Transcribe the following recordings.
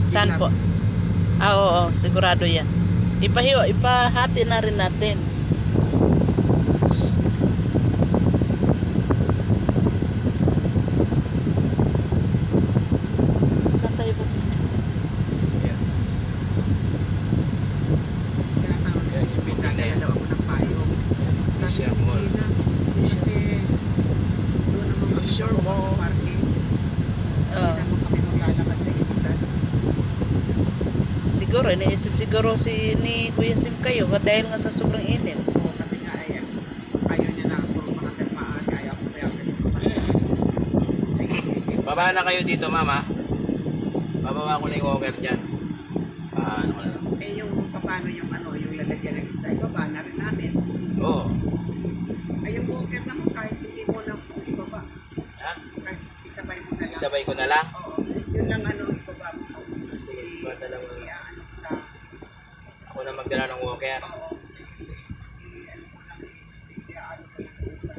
Saan po? Oo, sigurado yan. Ipahati na rin natin. Saan tayo po? Siguro, iniisip siguro ni Kuya Sim kayo dahil nga sa sobrang init. Oo, kasi nga ayan, ayaw niya na ako makagat maaga, ayaw ko kaya Baba na kayo dito, mama. Bababa ko na yung walker dyan. Paano ko na lang? eh yung paano yung ano, yung lalagyan ng isda, ibaba na rin namin. Oo. Ay yung walker naman kahit hindi mo lang ibaba. Ha? Kahit isabay mo na lang. Isabay ko na lang? Oo, yun lang ano, ibaba mo. Sige, sige. Dala mo. Kaya ano, sa... Ako na magdala ng walker. Oo, sige. Ano ko lang, kaya ano ko lang sa...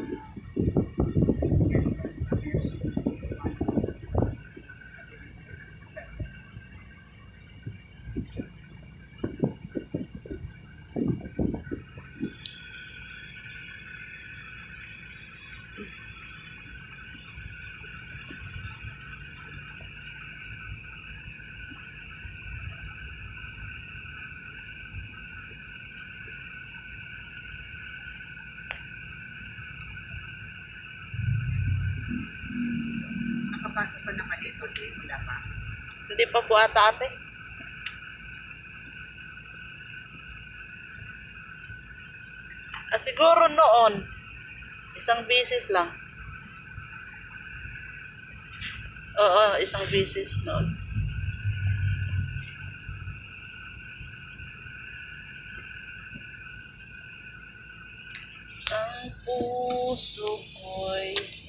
Nakapasok pa naman dito, di wala pa. Hindi pa po ata ate. Siguro noon, isang beses lang. Oo, isang beses noon. Ang puso ko'y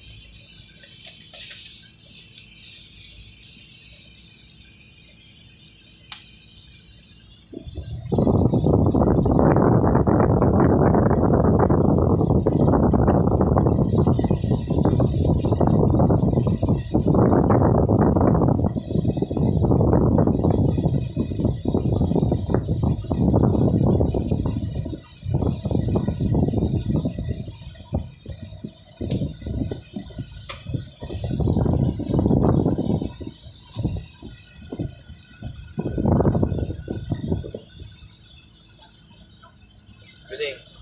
Galing.